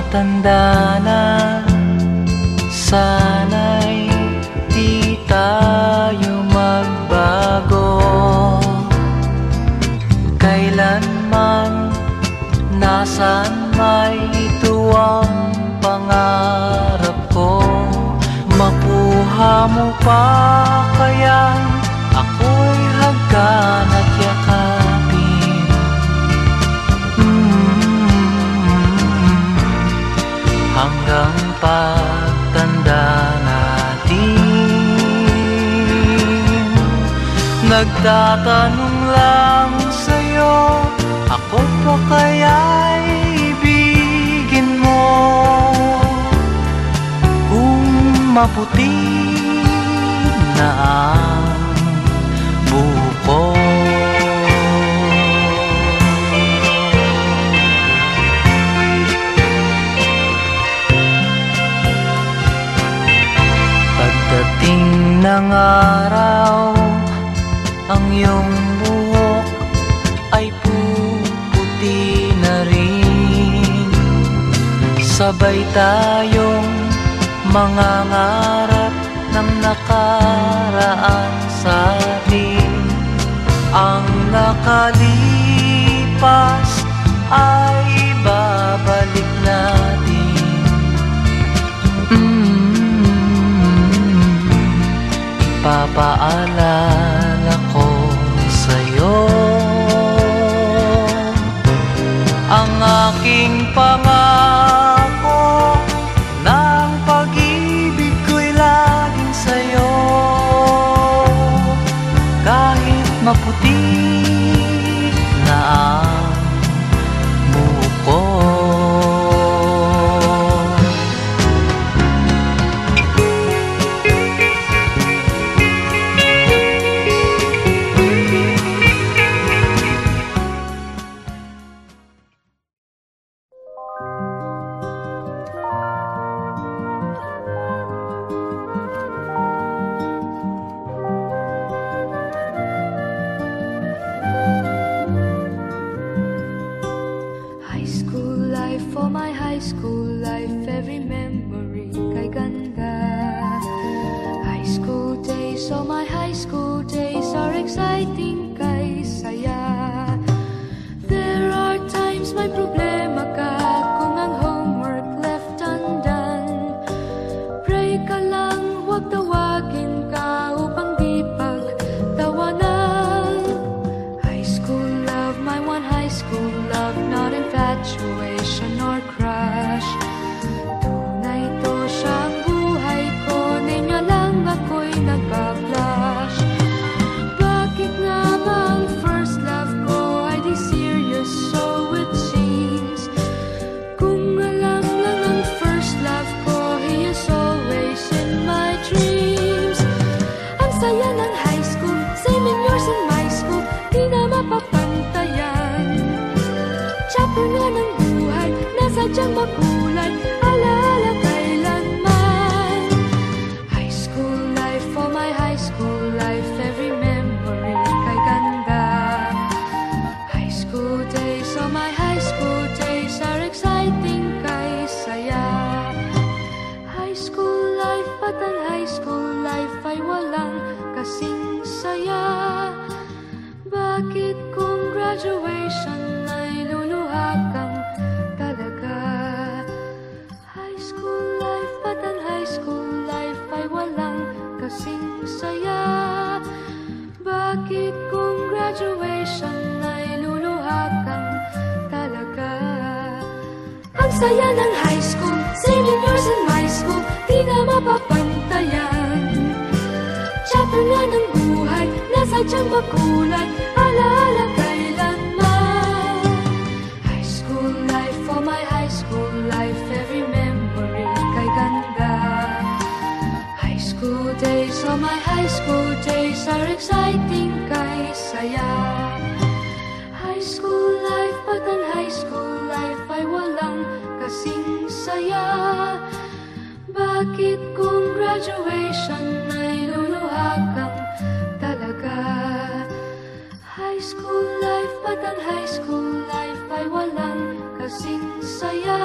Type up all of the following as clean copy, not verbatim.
Matanda na, sana'y di tayo magbago. Kailanman, nasaan may ito ang pangarap ko. Makuha mo pa kaya ako'y hagkan at yakapin. Hanggang pagtanda natin. Nagtatanong lang sa'yo, ako pa kaya'y ibigin mo? Kung maputi na ang buko. Pagdating ng araw, ang iyong buhok ay puputi na rin. Sabay tayong mangangarap ng nakaraan sa atin. Ang nakalipas ay babalik natin. Ipapaalala ko sa'yo ang aking pangako ng pag-ibig ko'y laging sa'yo. Kahit maputi na ang buko. For my high school life, every memory kay ganda. High school days, oh my high school days are exciting kay saya. There are times may problema ka kung ang homework left undone. Pray ka lang, huwag tawagin ka upang di pagtawanan. High school love, my one high school love, not infatuation or crush. Tunay to siyang buhay ko, niya lang ako'y nagbablush. Bakit nga ba ang first love ko ay di serious, so it seems? Kung alam lang ang first love ko, he is always in my dreams. Ang saya ng high school, same in yours in my school, di na mapapantayan. Chapter nga ng buhay, nasadyang makulay, alaala kailanman. High school life, for my high school life, every memory kay ganda. High school days, oh my high school days are exciting kay saya. High school life, at ang high school life ay walang kasing saya. Bakit kung graduation ay luluha kang talaga? High school life, at ang high school life ay walang kasing saya. Bakit kung graduation ay luluha kang talaga? Ang saya ng high school, same in yours in my school, di na mapapantayan. Chapter nga ng buhay, nasadyang makulay, alaala kailanman. High school life, for my high school life, every memory kay ganda. High school days, oh my high school days are exciting kay saya. High school life, at ang high school life ay walang kasing saya. Bakit kung graduation ay luluha kang talaga? High school life, at ang high school life ay walang kasing saya.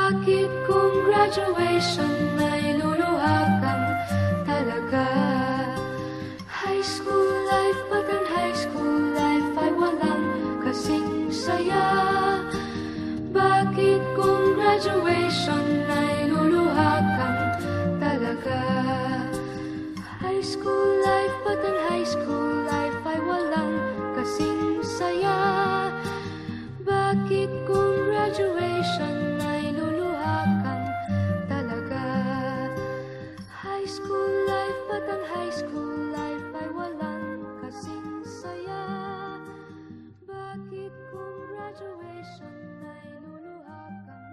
Bakit kung graduation ay luluha kang talaga? High school life, but ang high school life ay walang kasing saya. Bakit kung graduation ay luluha kang talaga? High school life, but ang high school life ay walang kasing saya. Bakit kung graduation ay luluha kang talaga? High school life, but ang high school life ay walang kasing saya. Bakit kung graduation ay luluha kang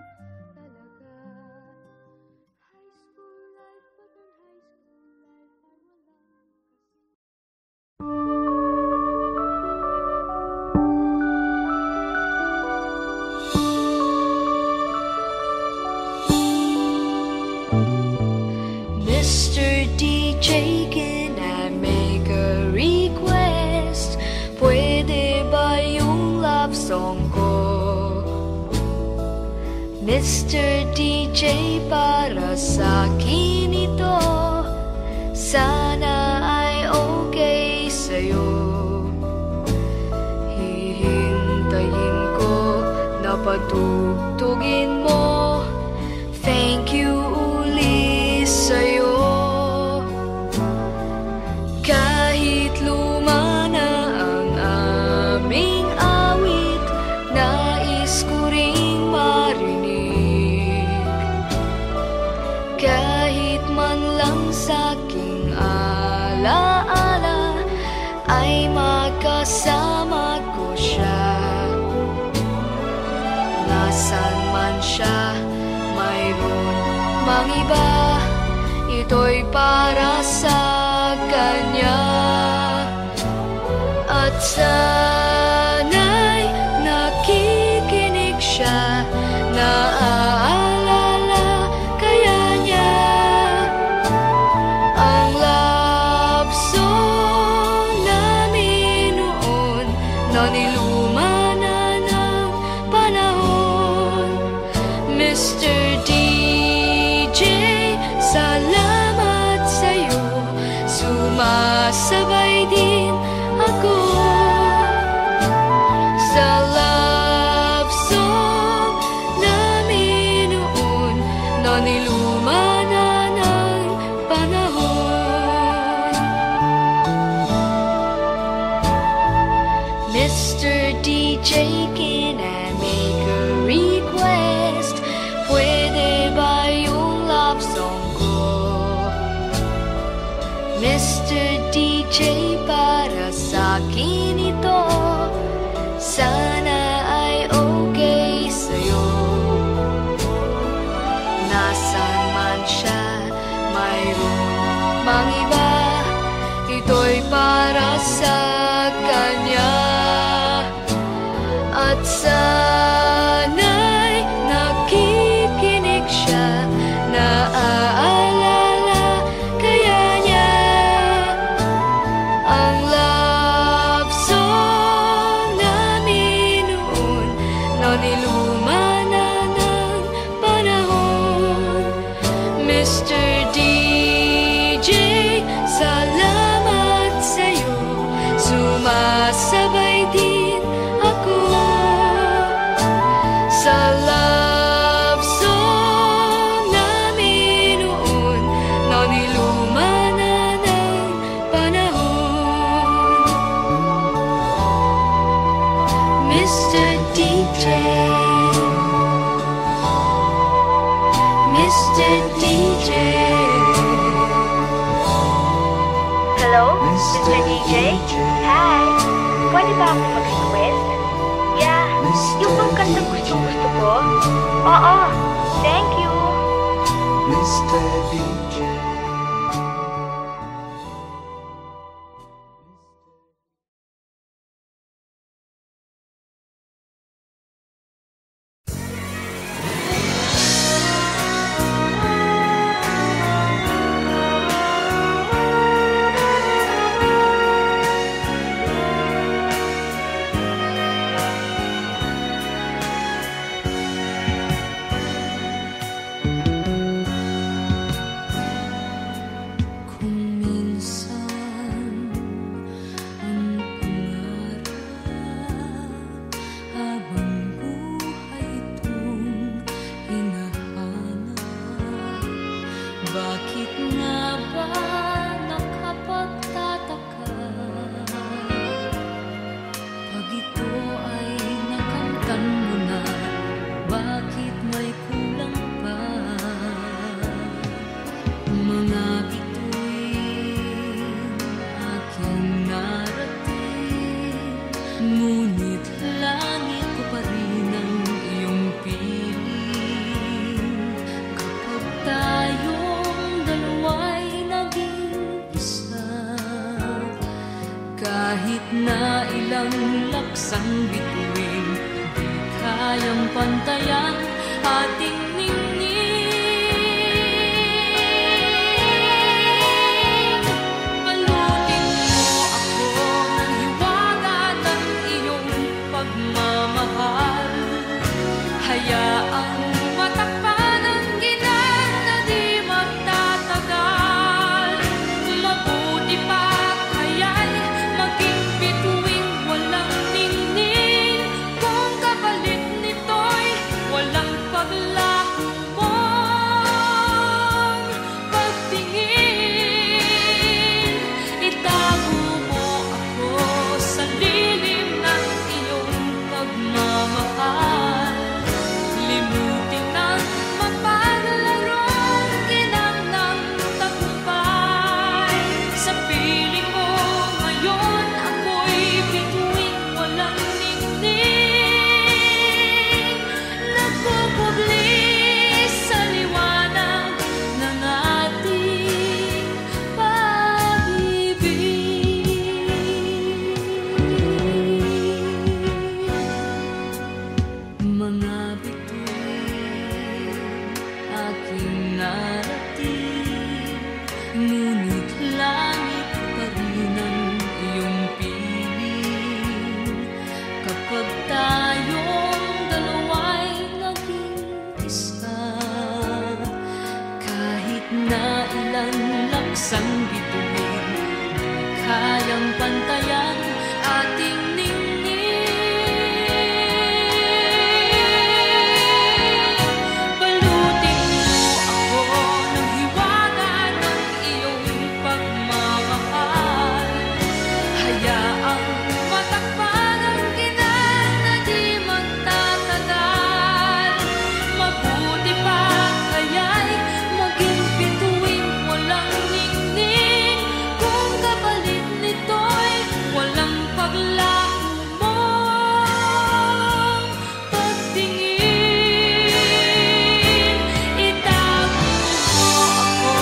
talaga? High school life, but ang high school life ay walang kasing Mr. DJ, can I make a request? Pwede ba yung love song ko? Mr. DJ, para sa akin ito. Sana ay okay sa'yo. Hihintayin ko na patugtugin mo. Thank you uli sa'yo. Kahit luma na ang aming awit, nais ko ring marinig. Kahit man lang sa'king alaala, ay magkasama ko siya. Nasaan man siya, mayroon mang iba, ito'y para sa kanya. At sana'y nakikinig siya, naaalala kaya niya ang love song namin noon, na niluma na ng panahon. Mr. DJ, salamat sa'yo, sumasabay din ako sa love song namin noon, na niluma na ng panahon. Mr. DJ, can I make a request? Pwede ba yung love song ko? Mr. DJ, para sa akin ito. Sana ay okay sa'yo. Nasaan man siya, mayroon mang iba, ito'y para sa kanya. At sana'y nakikinig siya, naaalala kaya niya ang love song namin noon, na niluma na ng panahon. Mr. DJ, salamat sa'yo, sumasabay din ako sa love song namin noon, na niluma na ng panahon. Mr. DJ, Mr. DJ. Hello, Mr. DJ? Hi, pwede ba ako mag-request? Yeah, yung bang kanta gusto ko? Oo, thank you. Mr. DJ. ilang laksang bituin, di kayang pantayan ating ningning. Balutin mo ako ng hiwaga ng iyong pagmamahal, hayaang matakpan ang ginang na di magtatagal. Mabuti pa kaya'y maging bituing walang ningning, kung kapalit nito'y walang paglaho mong pagtingin. Itago mo ako sa lilim ng iyong pagmamahal, limutin ang mapaglarong ginang ng tagumpay. Sa piling mo ngayon ako'y bituing walang ningning, nagpupugli sa liwanag ng ating pag-ibig. Mga bituin aking narating, ngunit langit pa rin ang iyong piling. Kapag tayong dalawa'y naging isa, kahit na ilan laksang bituin, di kayang pantayan ating ningning. Balutin mo ako ng hiwaga ng iyong pagmamahal, hayaang matakpan ang ginang na di magtatagal. Mabuti pa kaya'y maging bituing walang ningning, kung kapalit nito'y walang paglaho mong pagtingin. Itago mo ako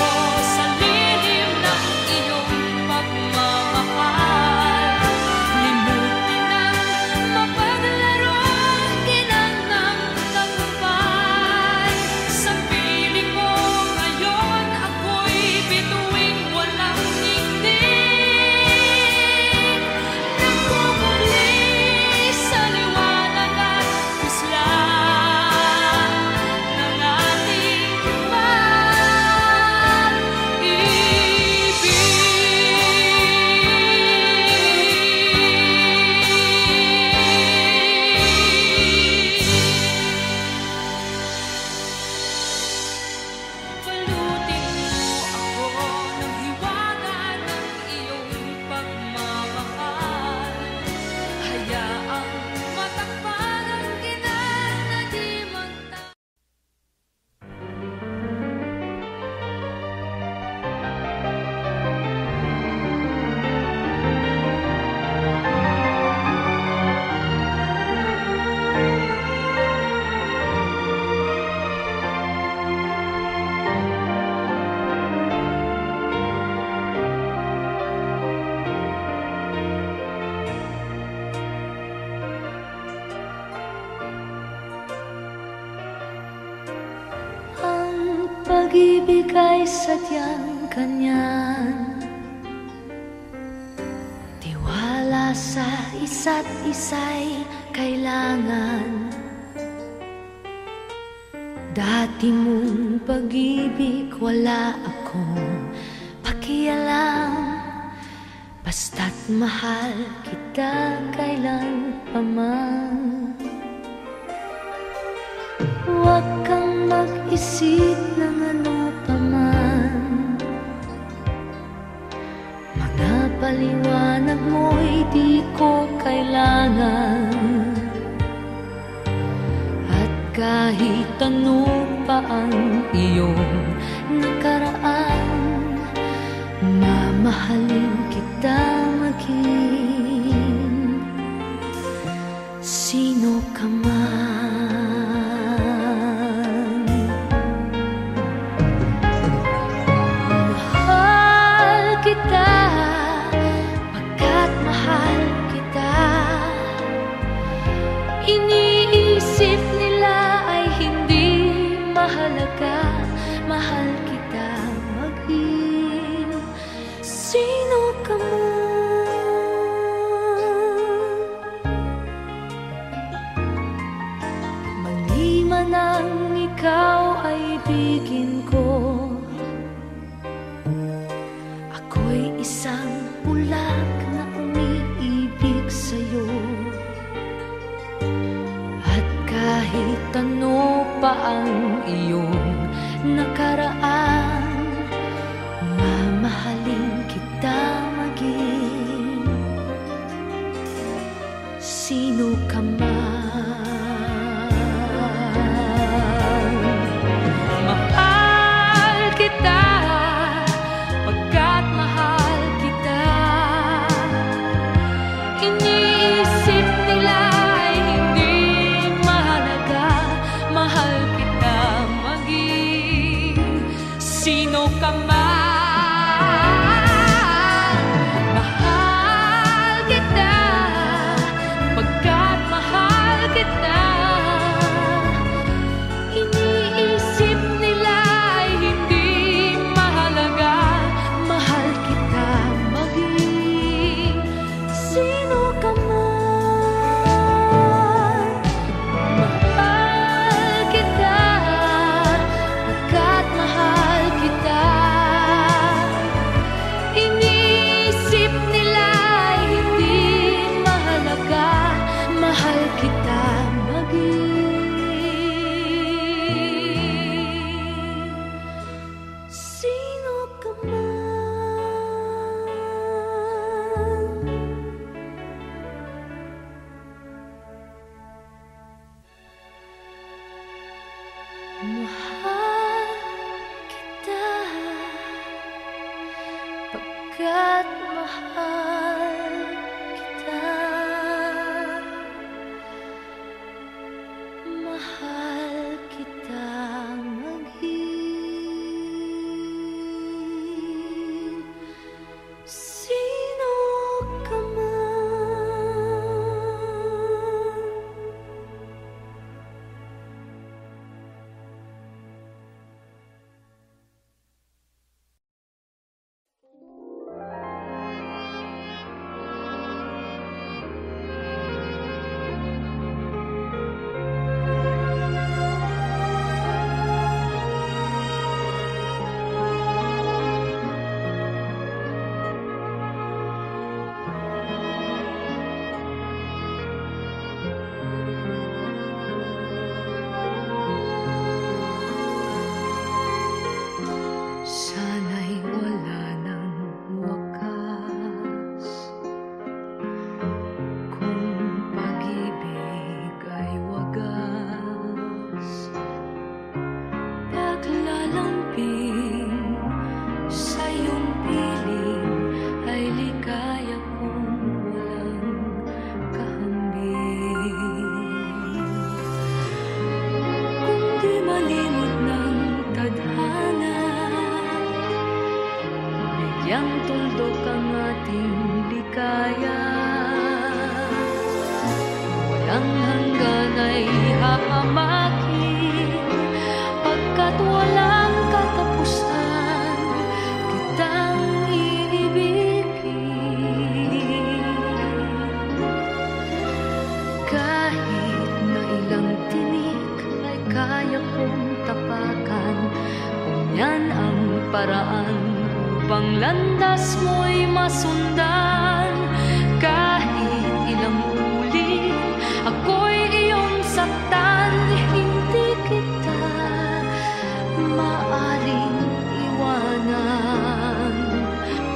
sa lilim ng iyong pagmamahal, limutin ang mapaglarong ginang ng tagumpay. Sa piling mo ngayon ako'y bituing walang ningning, nagpupugli sa liwanag at huslan ng ating pag-ibig. Balutin mo ako ng hiwaga ng iyong pagmamahal, hayaang matakpan ang ginang na di magtatagal. Ang pag-ibig ay sadyang kanyan, tiwala sa isa't isa'y kailangan. Dati mong pag-ibig wala akong pakialam, basta't mahal kita kailan pa man. Huwag kang mag-isip ng ano pa man, mga paliwanag mo'y di ko kailangan. At kahit ano pa ang iyong nakaraan, mamahalin kita maging sino ka man. Mahal kita pagkat mahal kita. ikaw ay ibigin ko. Ako'y isang bulag na umiibig sa'yo. At kahit ano pa ang iyong nakaraan, mamahalin kita maging sino ka man. Mahal kita pagkat mahal kita. Iniisip nila ay hindi mahalaga. Mahal kita maging sino ka man. Mahal kita pagkat mahal kita. Iniisip nila ay hindi mahalaga. Mahal kita maging sino ka man. Mahal kita pagkat mahal kita. Iniisip nila ay hindi mahalaga. Mahal kita maging sino ka man. Mahal kita pagkat mahal kita. Mahal kita maging sino ka man. Sana'y wala ng wakas. Kung pag-ibig ay wagas, paglalamping sa iyong piling ay ligaya kong walang kahambing. Kung di malimot ng tadhana, bigyang tuldok ang ating likaya. Walang hanggan ay hahamakin, pagkat walang katapusan kitang iibigin. Kahit na ilang tinik ay kaya kong tapakan, kung yan ang paraan upang landas mo'y masundan. Kahit ilang ulit ako'y iyong saktan, hindi kita maaring iwanan.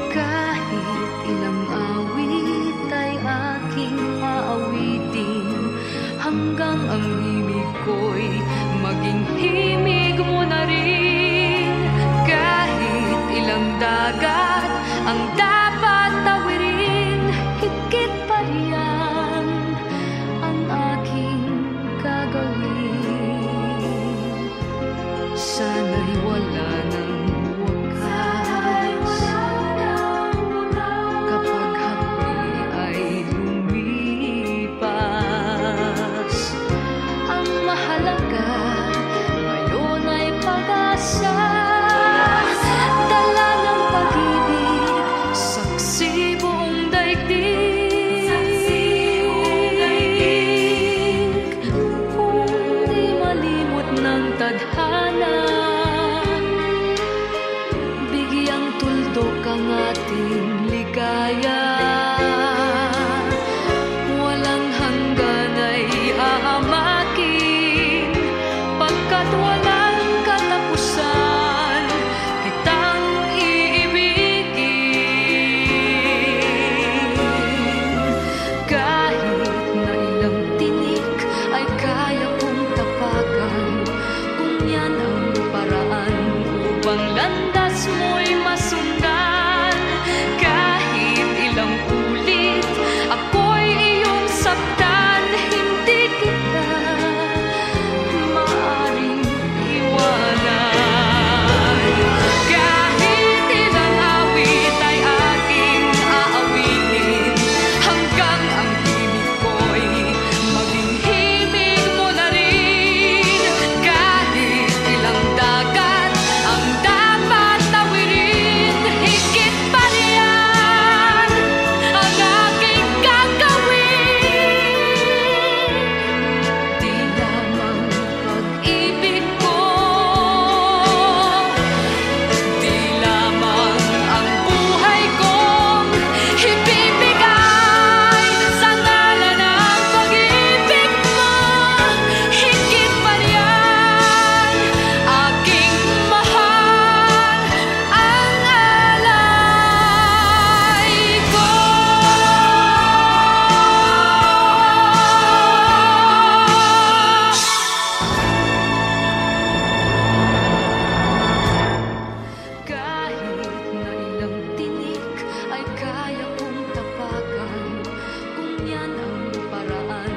Kahit ilang awit ay aking aawitin, hanggang ang himig ko'y maging himig mo na rin. Kahit ilang dagat ang dapat tawirin, tadhana, bigyang tuldok ang ating ligaya. Walang hanggan ay aamakin, pagkat walang katapusan kitang iibigin. Kahit na ilang tinik ay kaya kong tapakan, kung yan ang paraan upang landas mo'y masundan. Kahit ilang ulit ako'y iyong saktan, hindi kita maaring iwanan. Kahit ilang awit ay aking aawitin, hanggang ang himig ko'y maging himig mo na rin. Kahit ilang dagat ang dapat tawirin, higit pa riyan ang aking gagawin. Di lamang pag-ibig ko, di lamang ang buhay kong ibibigay sa ngalan ng pag-ibig mo. Higit pa riyan, aking mahal, ang alay ko. Kahit na ilang tinik ay kaya kong tapakan, kung yan ang paraan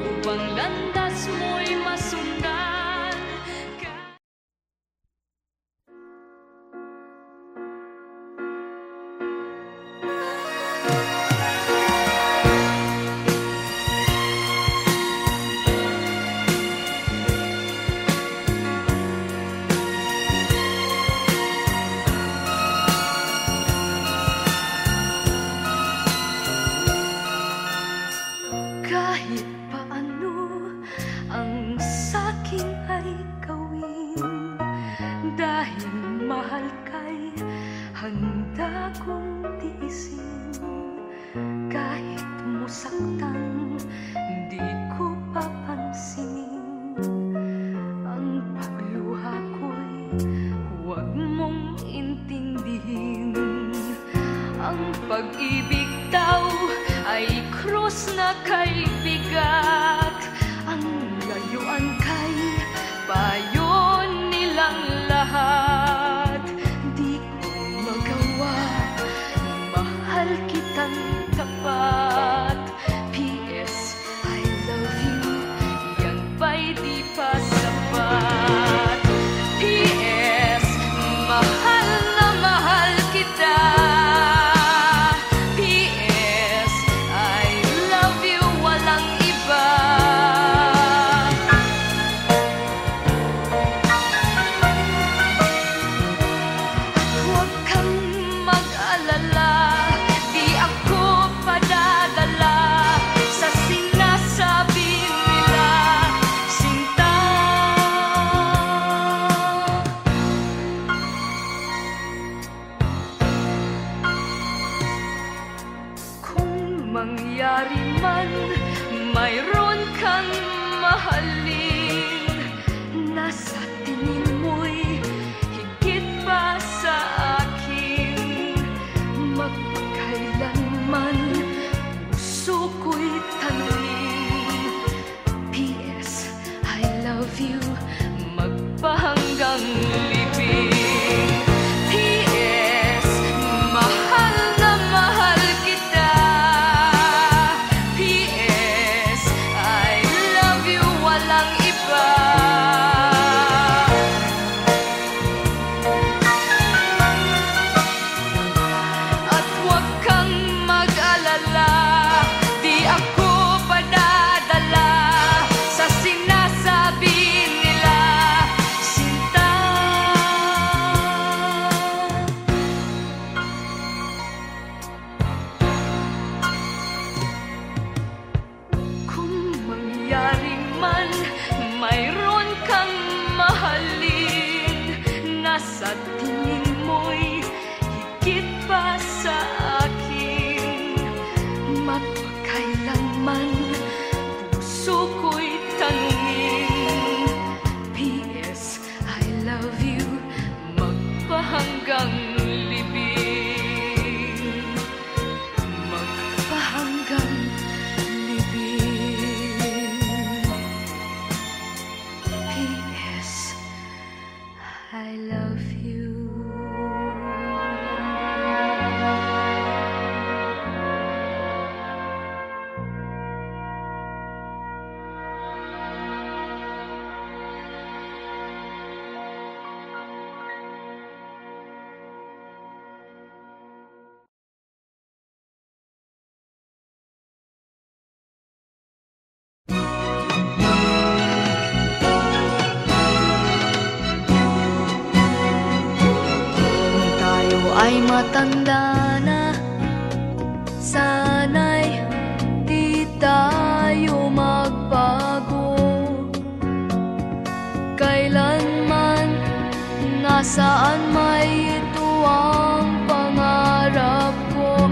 upang landas mo'y masundan. Kahit paano ang sa'kin ay gawin, dahil mahal ka'y handa kong tiisin. Kahit musaktan, di ko papansinin ang pagluha ko'y huwag mong intindihin. Ang pag-ibig daw ay krus na kay bigat, ang layuan kay payo nilang lahat. Di ko magawa, mahal kitang tapat. P.S. I love you, yan ba'y di pa sapat? P.S. mahal na mahal kita. P.S. I love you, walang iba. I love you. Ay matanda na, sana'y di tayo magbago. Kailanman, nasaan may ito ang pangarap ko.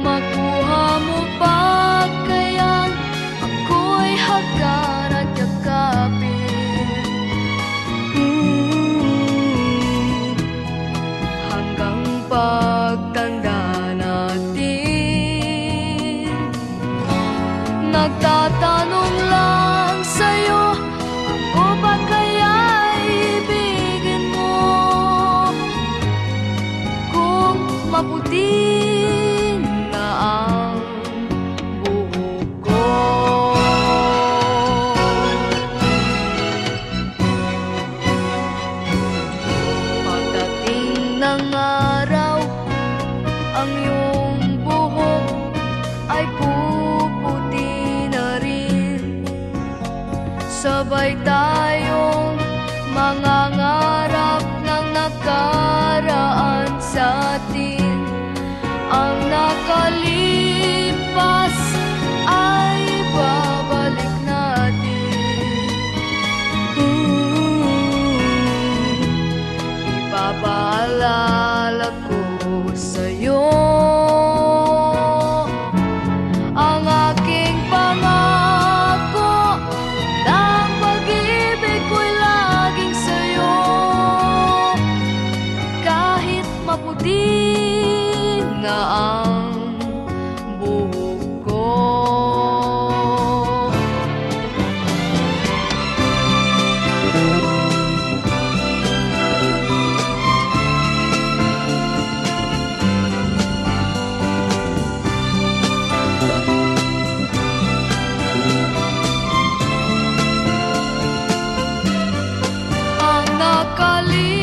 Makuha mo pa kayang ako'y hagkan at yakapin. Pagtanda natin, nagtatanong lang sa'yo, ako ba kaya'y ibigin mo? Kung maputi na ang buhok ko, pagdating ng araw, ang iyong buhok ay puputi na rin. Sabay tayong mangangarap ng nakaraan sa atin. Ang nakalipas ay babalik natin. Ipapaalala ko sa'yo ang aking pangako, na ang pag-ibig ko'y laging sa'yo. Kahit maputi na ang buhok ko. Ang nakalipas